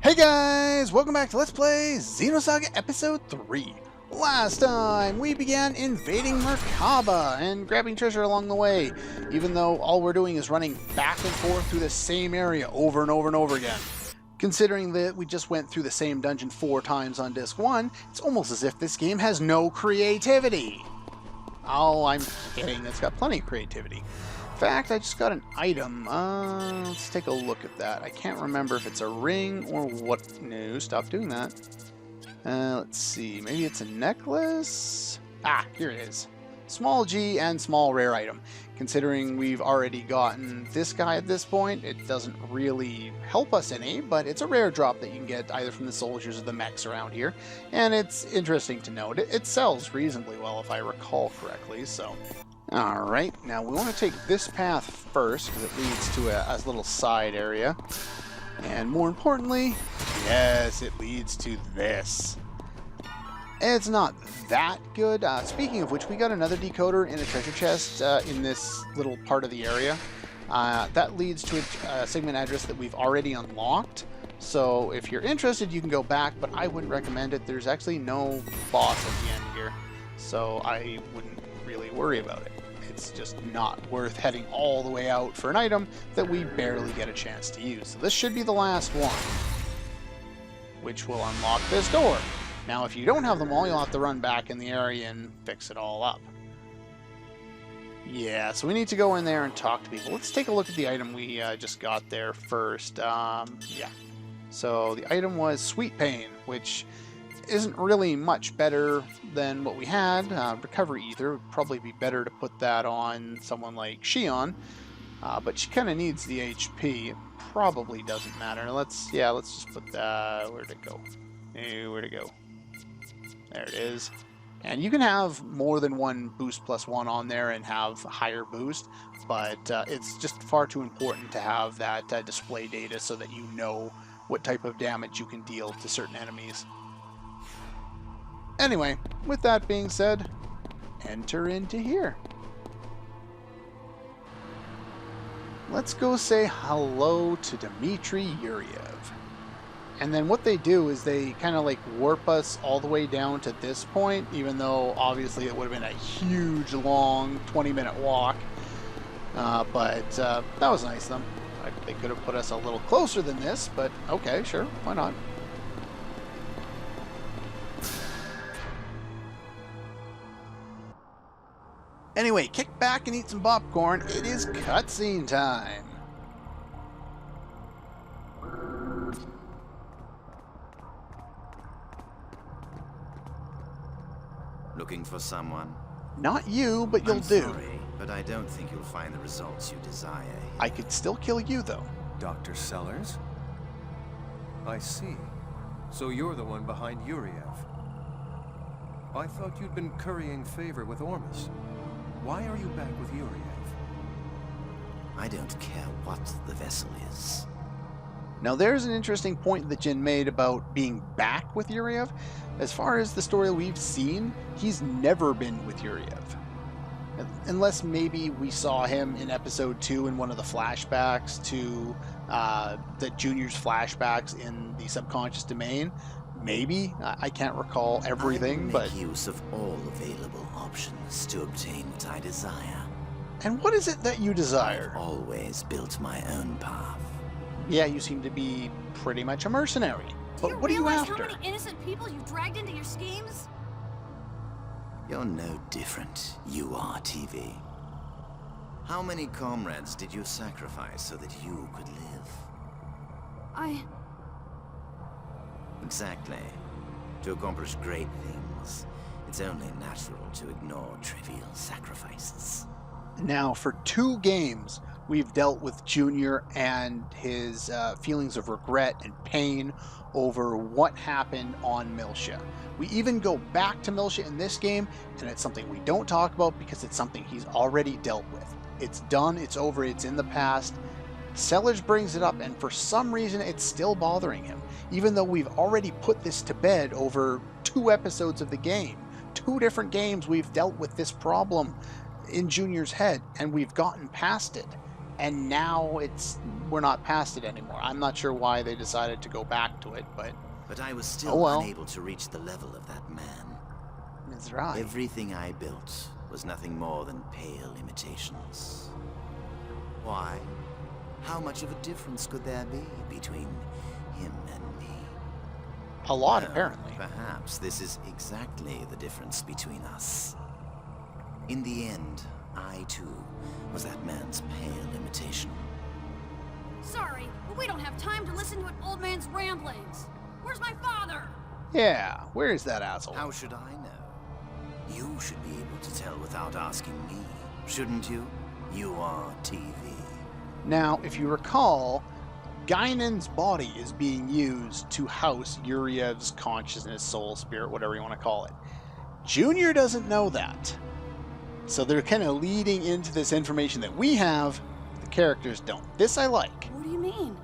Hey guys, welcome back to Let's Play Xenosaga Episode 3. Last time, we began invading Merkabah and grabbing treasure along the way, even though all we're doing is running back and forth through the same area over and over and over again. Considering that we just went through the same dungeon 4 times on Disc 1, it's almost as if this game has no creativity. Oh, I'm kidding, it's got plenty of creativity. In fact, I just got an item. Let's take a look at that. I can't remember if it's a ring or what. No, stop doing that. Let's see. Maybe it's a necklace? Ah, here it is. Small G and small rare item. Considering we've already gotten this guy at this point, it doesn't really help us any, but it's a rare drop that you can get either from the soldiers or the mechs around here. And it's interesting to note. It sells reasonably well if I recall correctly, so... Alright, now we want to take this path first because it leads to a little side area. And more importantly, yes, it leads to this. It's not that good. Speaking of which, we got another decoder in a treasure chest in this little part of the area. That leads to a segment address that we've already unlocked. So if you're interested, you can go back, but I wouldn't recommend it. There's actually no boss at the end here, so I wouldn't really worry about it. It's just not worth heading all the way out for an item that we barely get a chance to use. So this should be the last one, which will unlock this door. Now, if you don't have them all, you'll have to run back in the area and fix it all up. Yeah, so we need to go in there and talk to people. Let's take a look at the item we just got there first. Yeah. So the item was Sweet Pain, which isn't really much better than what we had. Recovery Ether would probably be better to put that on someone like Shion, but she kind of needs the HP. It probably doesn't matter. Let's just put that. Where'd it go? Where'd it go? There it is. And you can have more than one boost plus one on there and have higher boost, but it's just far too important to have that display data so that you know what type of damage you can deal to certain enemies. Anyway, with that being said, enter into here. Let's go say hello to Dimitri, Yuriev. And then what they do is they kind of like warp us all the way down to this point, even though obviously it would have been a huge, long 20-minute walk. But that was nice of them. They could have put us a little closer than this, but okay, sure, why not? Anyway, kick back and eat some popcorn. It is cutscene time. Looking for someone? Not you, but you'll do. Sorry, but I don't think you'll find the results you desire. I could still kill you, though. Dr. Sellers? I see. So you're the one behind Yuriev. I thought you'd been currying favor with Ormus. Why are you back with Yuriev? I don't care what the vessel is. Now there's an interesting point that Jin made about being back with Yuriev. As far as the story we've seen, he's never been with Yuriev. Unless maybe we saw him in episode 2 in one of the flashbacks to the Junior's flashbacks in the subconscious domain. Maybe. I can't recall everything, I will but... make use of all available options to obtain what I desire. And what is it that you desire? I've always built my own path. Yeah, you seem to be pretty much a mercenary. But what are you after? Do you realize how many innocent people you dragged into your schemes? You're no different. You are TV. How many comrades did you sacrifice so that you could live? Exactly. To accomplish great things, it's only natural to ignore trivial sacrifices. Now, for 2 games, we've dealt with Junior and his feelings of regret and pain over what happened on Miltia. We even go back to Miltia in this game, and it's something we don't talk about because it's something he's already dealt with. It's done, it's over, it's in the past. Sellers brings it up, and for some reason it's still bothering him, even though we've already put this to bed over 2 episodes of the game. 2 different games we've dealt with this problem in Junior's head, and we've gotten past it. and now we're not past it anymore. I'm not sure why they decided to go back to it, but I was oh still well. unable to reach the level of that man. That's right. Everything I built was nothing more than pale imitations. Why? How much of a difference could there be between him and me? A lot, Well, apparently. Perhaps this is exactly the difference between us. In the end, I too was that man's pale imitation. Sorry, but we don't have time to listen to an old man's ramblings. Where's my father? Yeah, where is that asshole? How should I know? You should be able to tell without asking me, shouldn't you? You are TV. Now, if you recall, Guinan's body is being used to house Yuriev's consciousness, soul, spirit, whatever you want to call it. Junior doesn't know that. So they're kind of leading into this information that we have, the characters don't. This I like. What do you mean?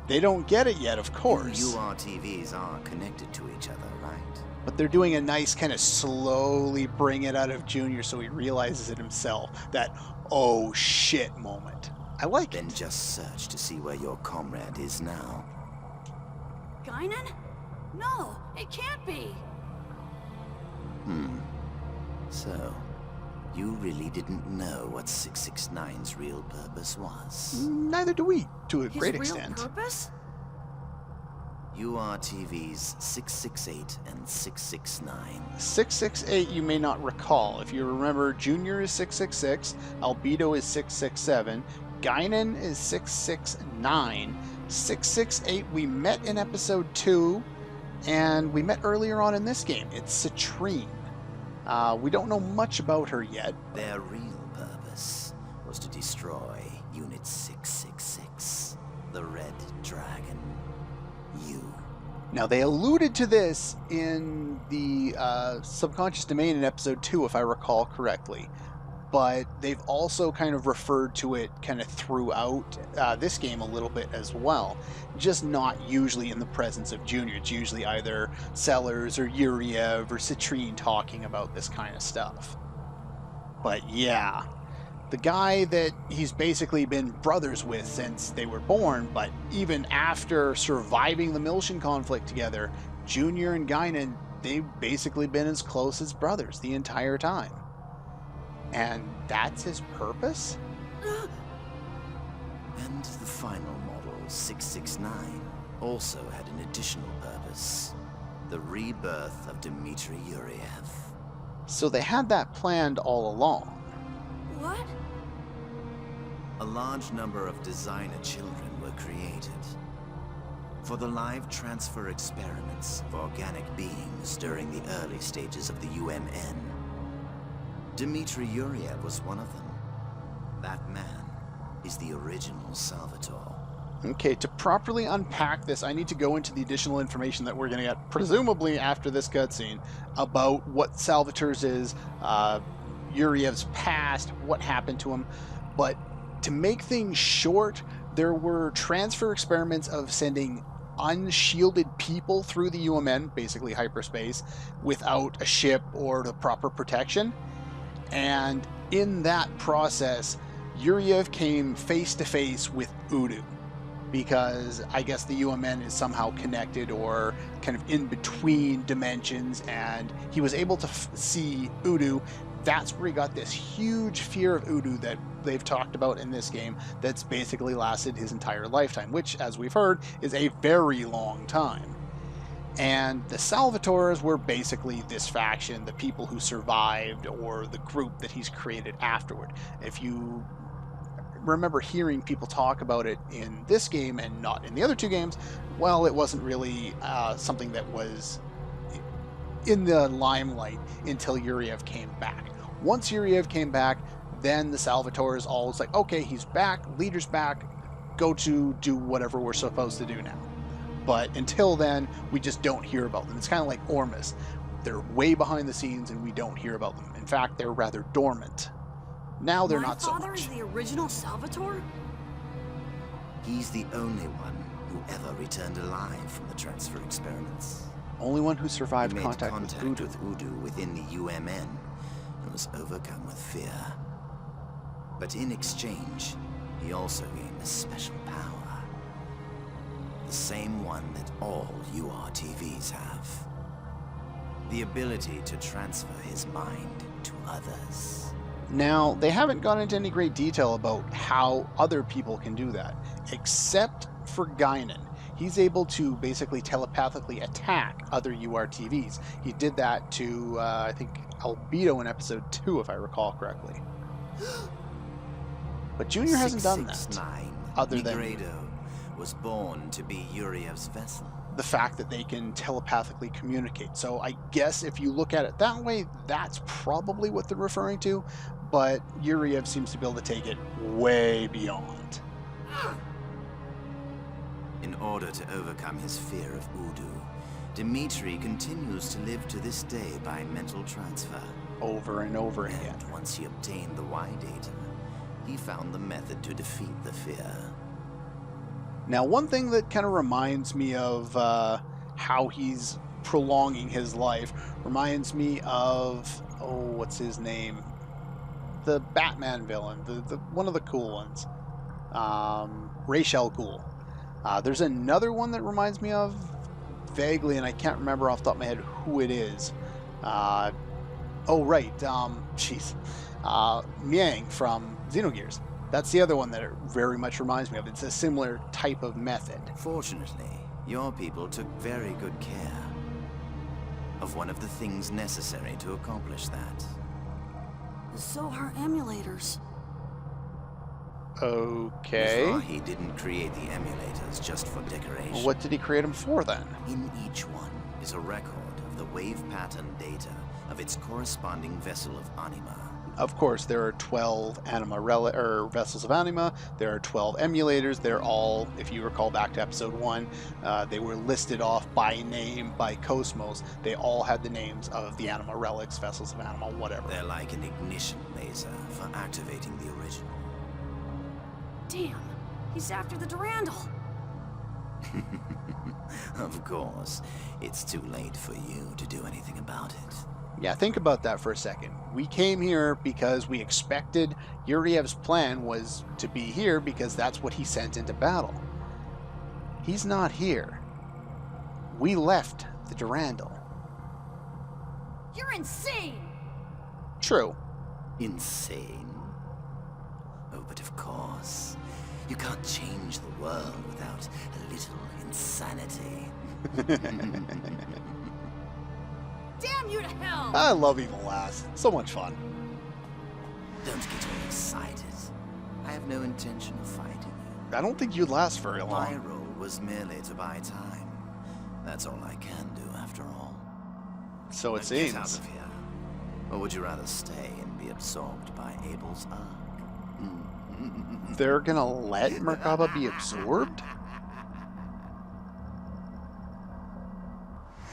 They don't get it yet, of course. You URTVs are connected to each other, right? But they're doing a nice kind of slowly bring it out of Junior so he realizes it himself. That, oh shit moment. I like Then it. just search to see where your comrade is now. Guinan? No, it can't be. So, you really didn't know what 669's real purpose was? Neither do we, to a His great real extent. purpose? URTVs 668 and 669. 668 you may not recall. If you remember, Junior is 666, Albedo is 667, Guinan is 669, 668 we met in episode 2, and we met earlier on in this game. It's Citrine. We don't know much about her yet. Their real purpose was to destroy Unit 666, the Red Dragon. You. Now, they alluded to this in the subconscious domain in episode 2, if I recall correctly. But they've also kind of referred to it kind of throughout this game a little bit as well. Just not usually in the presence of Junior. It's usually either Sellers or Yuriev or Citrine talking about this kind of stuff. But yeah, the guy that he's basically been brothers with since they were born, but even after surviving the Milshin conflict together, Junior and Guinan, they've basically been as close as brothers the entire time. And that's his purpose? And the final model, 669, also had an additional purpose. The rebirth of Dimitri Yuriev. So they had that planned all along. What? A large number of designer children were created for the live transfer experiments of organic beings during the early stages of the UMN. Dimitri Yuriev was one of them. That man is the original Salvatore. Okay, to properly unpack this, I need to go into the additional information that we're going to get, presumably after this cutscene, about what Salvatore's is, Yuriev's past, what happened to him. But to make things short, there were transfer experiments of sending unshielded people through the UMN, basically hyperspace, without a ship or the proper protection. And in that process, Yuriev came face to face with Udu, because I guess the UMN is somehow connected or kind of in between dimensions, and he was able to see Udu. That's where he got this huge fear of Udu that they've talked about in this game that's basically lasted his entire lifetime, which, as we've heard, is a very long time. And the Salvatores were basically this faction, the people who survived, or the group that he's created afterward. If you remember hearing people talk about it in this game and not in the other two games, well, it wasn't really something that was in the limelight until Yuriev came back. Once Yuriev came back, then the Salvatores all was like, okay, he's back, leader's back, go to do whatever we're supposed to do now. But until then, we just don't hear about them. It's kind of like Ormus. They're way behind the scenes and we don't hear about them. In fact, they're rather dormant. Now they're not so much. My father is the original Salvatore? He's the only one who ever returned alive from the transfer experiments. Only one who survived He made contact with with Udu. Udu within the UMN and was overcome with fear. But in exchange, he also gained a special power. The same one that all URTVs have. The ability to transfer his mind to others. Now, they haven't gone into any great detail about how other people can do that, except for Guinan. He's able to basically telepathically attack other URTVs. He did that to, I think, Albedo in episode 2, if I recall correctly. But Junior hasn't done that, 669 other than Negredo was born to be Yuriev's vessel. the fact that they can telepathically communicate. So I guess if you look at it that way, that's probably what they're referring to, but Yuriev seems to be able to take it way beyond. In order to overcome his fear of Udu, Dimitri continues to live to this day by mental transfer. Over and over again. And once he obtained the Y data, he found the method to defeat the fear. Now, one thing that kind of reminds me of how he's prolonging his life reminds me of, oh, what's his name? The Batman villain, the one of the cool ones, Ra's al Ghul. There's another one that reminds me of vaguely, and I can't remember off the top of my head who it is. Oh, right, Miang from Xenogears. That's the other one that it very much reminds me of. It's a similar type of method. Fortunately, your people took very good care of one of the things necessary to accomplish that. The Zohar emulators. Okay. He didn't create the emulators just for decoration. What did he create them for then? In each one is a record of the wave pattern data of its corresponding vessel of anima. Of course, there are 12 anima vessels of anima. There are 12 emulators. They're all, if you recall back to episode 1, they were listed off by name by KOS-MOS. They all had the names of the anima relics, vessels of anima, whatever. They're like an ignition laser for activating the original. Damn, he's after the Durandal. Of course, it's too late for you to do anything about it. Yeah, think about that for a second. We came here because we expected Yuriev's plan was to be here because that's what he sent into battle. He's not here. We left the Durandal. You're insane! True. Insane? Oh, but of course. You can't change the world without a little insanity. Damn you to hell! I love Evil Last. So much fun. Don't get all excited. I have no intention of fighting you. I don't think you'd last very My long. role was merely to buy time. That's all I can do, after all. So it Now get out seems. of here. Or would you rather stay and be absorbed by Abel's arc? They're gonna let Merkabah be absorbed?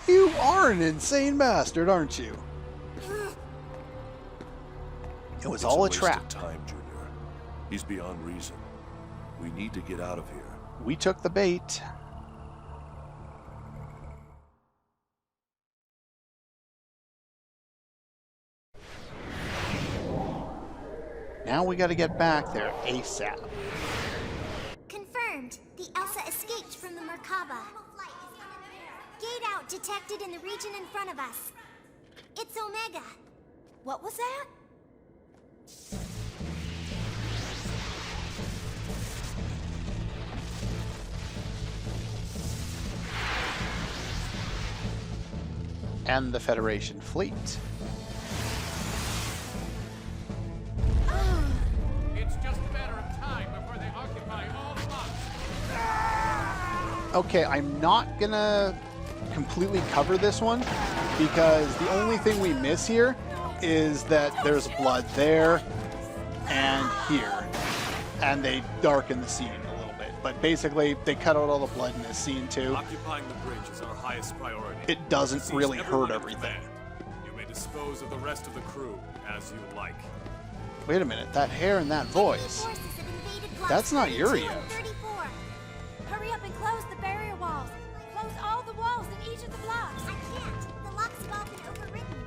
You are an insane bastard, aren't you? It was all a It's trap. waste of time, Junior. He's beyond reason. We need to get out of here. We took the bait. Now we gotta get back there ASAP. Confirmed. The Elsa escaped from the Merkabah. Gate out detected in the region in front of us. It's Omega. What was that? And the Federation fleet. It's just a matter of time before they occupy all the blocks. Okay, I'm not gonna completely cover this one because the only thing we miss here is that there's blood there and here, and they darken the scene a little bit. But basically, they cut out all the blood in this scene too. Occupying the bridge is our highest priority. It doesn't Seize really everyone hurt in everything. command. You may dispose of the rest of the crew as you like. Wait a minute, that hair and that voice. Forces have invaded blocks That's not 32 Yuriev. and 34. Hurry up and close the barrier walls. Close all the walls in each of the blocks. I can't. The locks have all been overridden.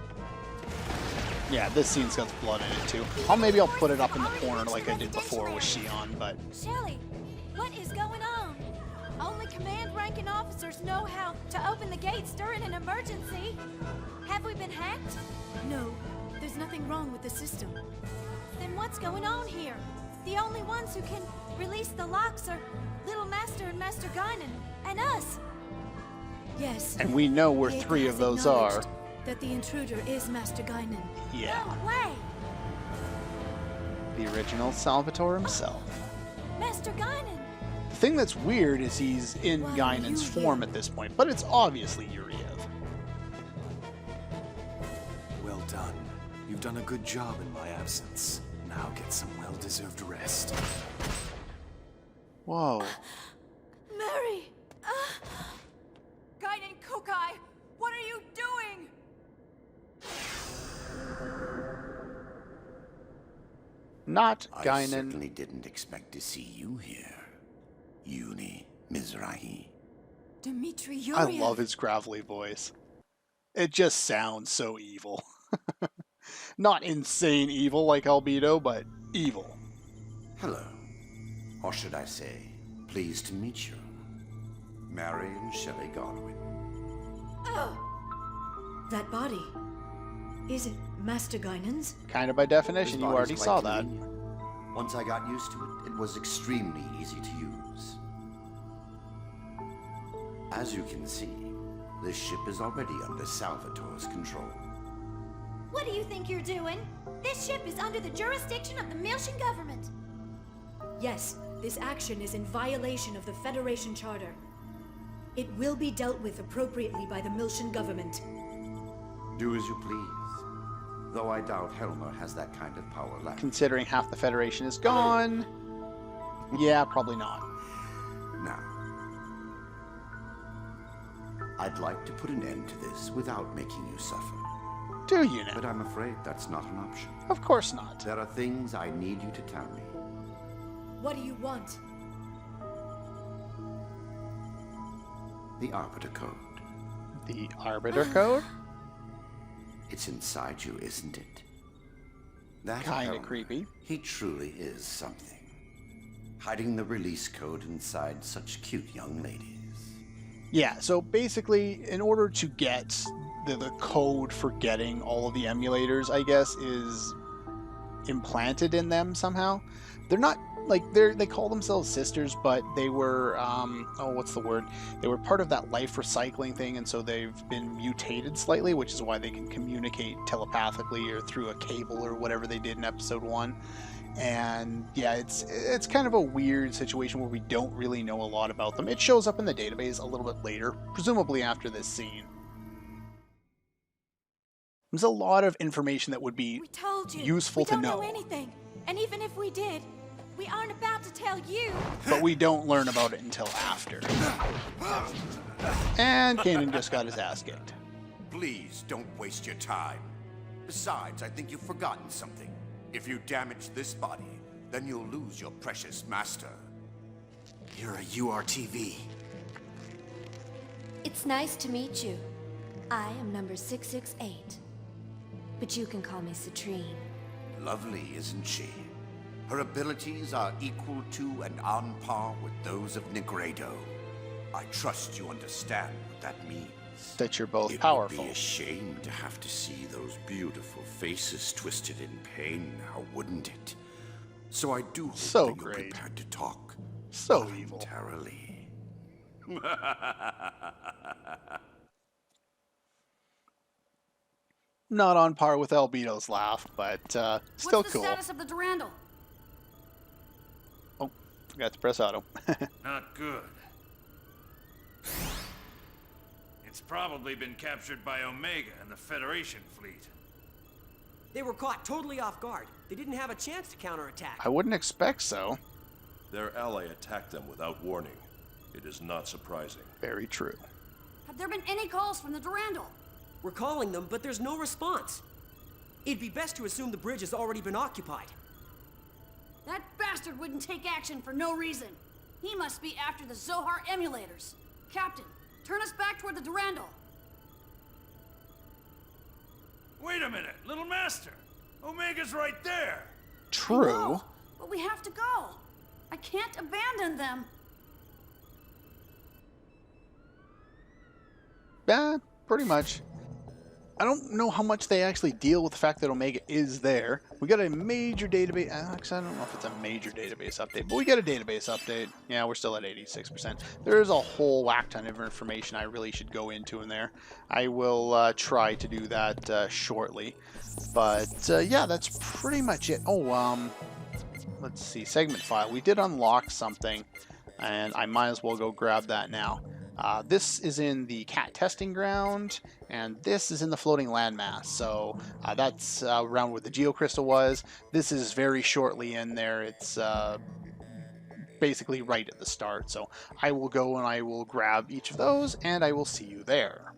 Yeah, this scene's got blood in it too. Maybe I'll put it up in the corner like I did before with Shion, but Shelly, what is going on? Only command-ranking officers know how to open the gates during an emergency. Have we been hacked? No, there's nothing wrong with the system. Then what's going on here? The only ones who can release the locks are Little Master and Master Guinan, and us. Yes. and we know where 3 of those are. That the intruder is Master Guinan. Yeah, No way! the original Salvatore himself. Master Guinan! The thing that's weird is he's in Why are Guinan's you form here? at this point, but it's obviously Yuriev. Well done. You've done a good job in my absence. Now get some well-deserved rest. Whoa. Mary! Guinan Kukai, what are you doing? Not I Guinan. certainly didn't expect to see you here, Uni Mizrahi. Dimitri I Yuriev! love his gravelly voice. It just sounds so evil. Not insane evil like Albedo, but evil. Hello. Or should I say, pleased to meet you. Marion Shelley Godwin. Oh! That body. Is it Master Guinan's? Kind of by definition, This you body's already quite saw that. convenient. Once I got used to it, it was extremely easy to use. As you can see, this ship is already under Salvatore's control. What do you think you're doing? This ship is under the jurisdiction of the Miltian government. Yes, this action is in violation of the Federation Charter. It will be dealt with appropriately by the Miltian government. Do as you please. Though I doubt Helmer has that kind of power left. Considering half the Federation is gone, yeah, probably not. Now, I'd like to put an end to this without making you suffer. Do you But now? I'm afraid that's not an option. Of course not. There are things I need you to tell me. What do you want? The Arbiter Code. The Arbiter Code? It's inside you, isn't it? That Kinda Helmer, creepy. He truly is something. Hiding the release code inside such cute young ladies. Yeah, so basically, in order to get the code for getting all of the emulators, I guess, is implanted in them somehow. They're not, like, they call themselves sisters, but they were, oh, what's the word? They were part of that life recycling thing, and so they've been mutated slightly, which is why they can communicate telepathically or through a cable or whatever they did in episode 1. And yeah, it's kind of a weird situation where we don't really know a lot about them. It shows up in the database a little bit later, presumably after this scene. There's a lot of information that would be We told you. useful we to don't know. know anything. And even if we did, we aren't about to tell you. but we don't learn about it until after. And Kanan just got his ass kicked. Please don't waste your time. Besides, I think you've forgotten something. If you damage this body, then you'll lose your precious master. You're a URTV. It's nice to meet you. I am number 668. But you can call me Citrine. Lovely, isn't she? Her abilities are equal to and on par with those of Negredo. I trust you understand what that means. That you're both It powerful. would be a shame to have to see those beautiful faces twisted in pain now, wouldn't it? So I do hope So that you're great. prepared to talk So evil. voluntarily. Not on par with Albedo's laugh, but still What's the cool. status of the Durandal? Oh, forgot to press auto. Not good. It's probably been captured by Omega and the Federation fleet. They were caught totally off guard. They didn't have a chance to counterattack. I wouldn't expect so. Their ally attacked them without warning. It is not surprising. Very true. Have there been any calls from the Durandal? We're calling them, but there's no response. It'd be best to assume the bridge has already been occupied. That bastard wouldn't take action for no reason. He must be after the Zohar emulators. Captain, turn us back toward the Durandal. Wait a minute, little master! Omega's right there. True. No, but we have to go. I can't abandon them. Yeah, pretty much. I don't know how much they actually deal with the fact that Omega is there. We got a major database. Actually, I don't know if it's a major database update, but we got a database update. Yeah, we're still at 86%. There's a whole whack ton of information I really should go into in there. I will try to do that shortly. But yeah, that's pretty much it. Oh, let's see. Segment file. We did unlock something, and I might as well go grab that now. This is in the cat testing ground, and this is in the floating landmass. So that's around where the geocrystal was. This is very shortly in there. It's basically right at the start. So I will go and I will grab each of those, and I will see you there.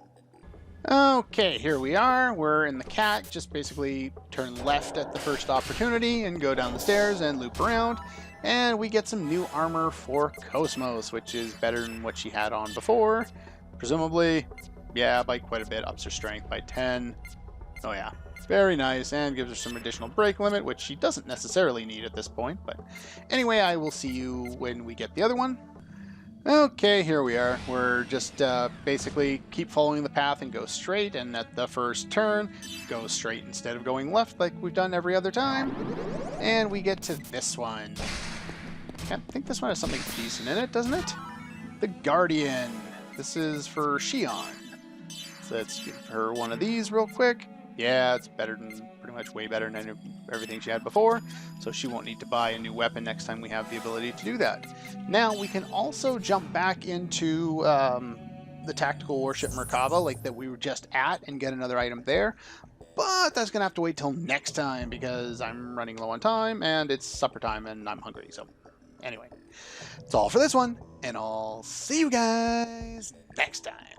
Okay, here we are. We're in the cat. Just basically turn left at the first opportunity and go down the stairs and loop around. And we get some new armor for KOS-MOS, which is better than what she had on before. Presumably, yeah, by quite a bit. Ups her strength by 10. Oh yeah, very nice. And gives her some additional break limit, which she doesn't necessarily need at this point. But anyway, I will see you when we get the other one. Okay, here we are. We're just basically keep following the path and go straight, and at the first turn, go straight instead of going left like we've done every other time. And we get to this one. I think this one has something decent in it, doesn't it? The Guardian. This is for Shion. So let's give her one of these real quick. Yeah, it's better than, pretty much way better than everything she had before, so she won't need to buy a new weapon next time we have the ability to do that. Now, we can also jump back into the tactical warship Merkabah, like that we were just at, and get another item there, but that's going to have to wait till next time, because I'm running low on time, and it's supper time, and I'm hungry, so anyway. That's all for this one, and I'll see you guys next time.